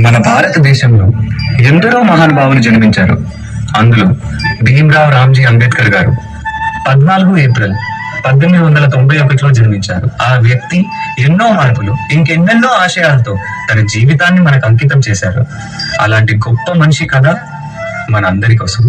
మన భారతదేశంలో ఎందరో మహానుభావులు జన్మించారు. అందులో భీమ్రావ్ రామ్జీ అంబేద్కర్ గారు 14 ఏప్రిల్ 1891లో జన్మించారు. ఆ వ్యక్తి ఎన్నో మార్పులు, ఇంకెన్నెన్నో ఆశయాలతో తన జీవితాన్ని మనకు అంకితం చేశారు. అలాంటి గొప్ప మనిషి కథ మన అందరి కోసం.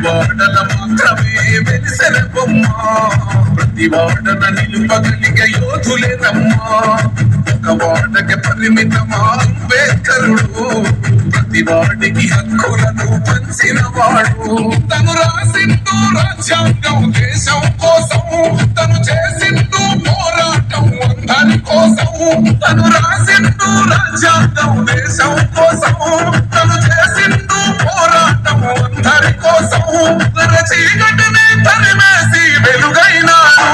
వాడన మాత్రమే వెలిసిన బొమ్మ, ప్రతి వాడన నిలుపగలిగ యోధులే రమ్మా. ఒక వాడకి పరిమితమా అంబేద్కరుడు, ప్రతి వాడికి హక్కులను పంచిన వాడు. తను రాసిండు రాజ్యాంగం దేశం కోసం, తను చేసిండు పోరాటం అందరి కోసం. తను రాసిండు రాజ్యాంగం దేశం కోసం, తను చేసిండు పోరాటం అందరి కోసం. చీకటిని తరిమేసి వెలుగైనాడు.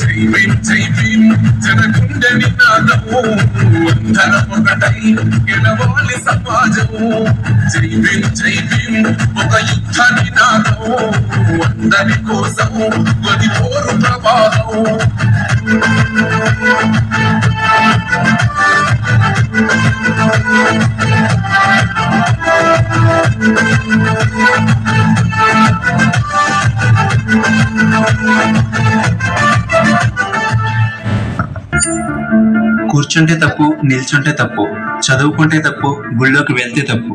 జై భీం జై భీం జనగుండె నినాదము, అందరం ఒకటై గెలవాలి సమాజము. జై భీం జై భీం ఒక యుద్ధ నినాదము, అందరి కోసము గది పోరు ప్రవాహం. కూర్చుంటే తప్పు, నిల్చుంటే తప్పు, చదువుకుంటే తప్పు, గుళ్ళోకి వెళ్తే తప్పు,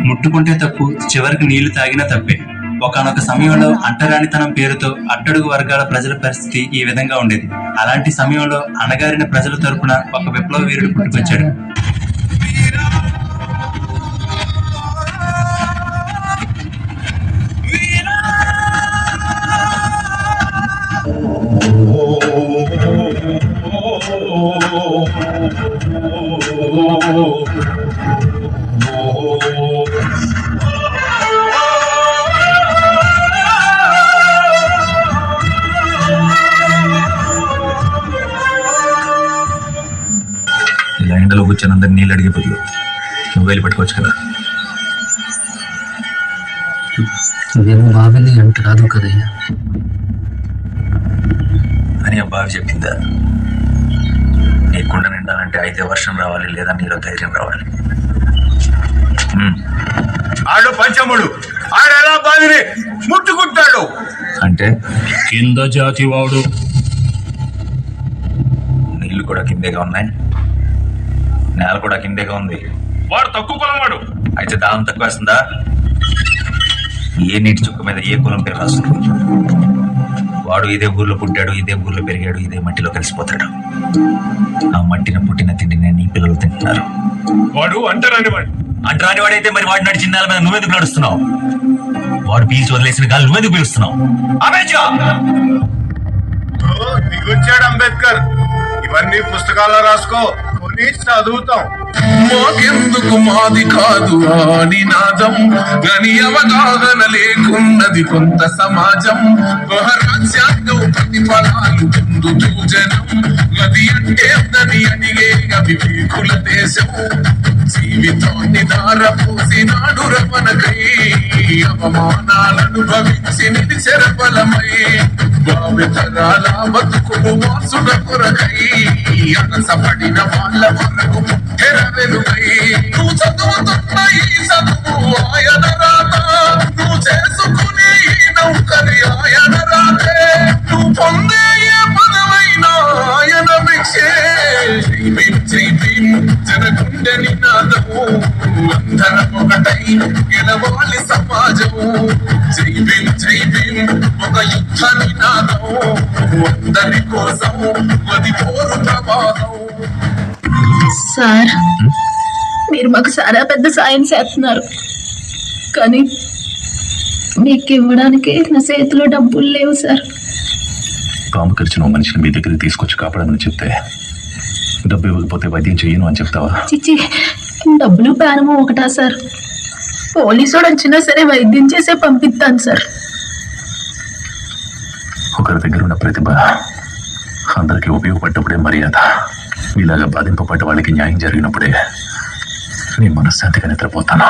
ముట్టుకుంటే తప్పు, చివరికి నీళ్లు తాగినా తప్పే. ఒకానొక సమయంలో అంటరానితనం పేరుతో అట్టడుగు వర్గాల ప్రజల పరిస్థితి ఈ విధంగా ఉండేది. అలాంటి సమయంలో అణగారిన ప్రజల తరపున ఒక విప్లవ వీరుడు పుట్టుకొచ్చాడు. ఇలా ఎండలో కూర్చొని అందరు నీళ్ళు అడిగే బదులు నువ్వు వెళ్ళి పెట్టుకోవచ్చు కదా. నువ్వేమో బావిని అంట రాదు కదయ్యా అని ఆ బావి చెప్పిందా? నీ కుండ నిండాలంటే అయితే వర్షం రావాలి, లేదా నీలో ధైర్యం రావాలి. ఆడు పంచముడు, ఆడు ఎలా బావిని ముట్టుకుంటాడు అంటే కింద జాతి వాడు. నీళ్లు కూడా కిందేగా ఉన్నాయి, నేల కూడా కిందేగా ఉంది. వాడు తక్కువ కులవాడు. అయితే దాహం తక్కువ వేస్తుందా? ఏ నీటి చుక్క మీద ఏ కులం పేరు రాస్తుంది? వాడు ఇదే ఊర్లో పుట్టాడు, ఇదే ఊర్లో పెరిగాడు, ఇదే మట్టిలో కలిసిపోతాడు. ఆ మట్టిన పుట్టిన తిండిని నీ పిల్లలు తింటున్నారు. వాడు అంటరాని వాడు. అంటరాని వాడైతే మరి వాడు నడిచిన నేల మీద నువ్వెందుకు నడుస్తున్నావు? వాడు పీల్చి వదిలేసిన గాలి నువ్వెందుకు పీలుస్తున్నావు? దిగొచ్చాడు అంబేద్కర్. ఇవన్నీ పుస్తకాల్లో రాసుకో, కొని చదువుతాం. మాకెందుకు మాది కాదు ఆ నినాదం, గని అవగాహన లేకున్నది కొంత సమాజం. రాజ్యాంగం ప్రతిఫలాలు పొందుతూ జనం, గది అంటే దని అడిగే అవివేకుల దేశం. జీవితాన్ని దారపోసినాడు రమణకై, అవమానాలను భవించి నిలిచెర బలమై. భావితరాల బతుకులు వాసుల కొరకై, అనసపడిన వాళ్ళ వరకు తెర వెలుగై. నువ్వు చదువుతున్న ఈ చదువు ఆయన రాత, నువ్వు చేసుకునే ఈ నౌకరి ఆయన రాతే, నువ్వు పొందే ఏ పదవైనా ఆయన భిక్షే. జై భీం జై భీం జనగుండె నినాదము, అందరం ఒకటై గెలవాలి సమాజము. జై భీం జై భీం ఒక యుద్ధ నినాదము, అందరి కోసం అది పోరు ప్రవాహం. సార్, మీరు మాకు చాలా పెద్ద సాయం చేస్తున్నారు, కానీ మీకు ఇవ్వడానికి నా చేతిలో డబ్బులు లేవు సార్. పాము కరిచిన మనిషిని మీ దగ్గరికి తీసుకొచ్చి కాపాడమని చెప్తే డబ్బు ఇవ్వకపోతే వైద్యం చెయ్యను అని చెప్తావా? చిచ్చి, డబ్బులు ప్రాణము ఒకటా సార్? పోలీసుడు వచ్చినా సరే వైద్యం చేసే పంపిస్తాను సార్. ఒకరి దగ్గర ఉన్న ప్రతిభ అందరికీ ఉపయోగపడ్డప్పుడే మర్యాద. ఇలాగా బాధింపబడ్డ వాళ్ళకి న్యాయం జరిగినప్పుడే నేను మనశ్శాంతిగా నిద్రపోతాను.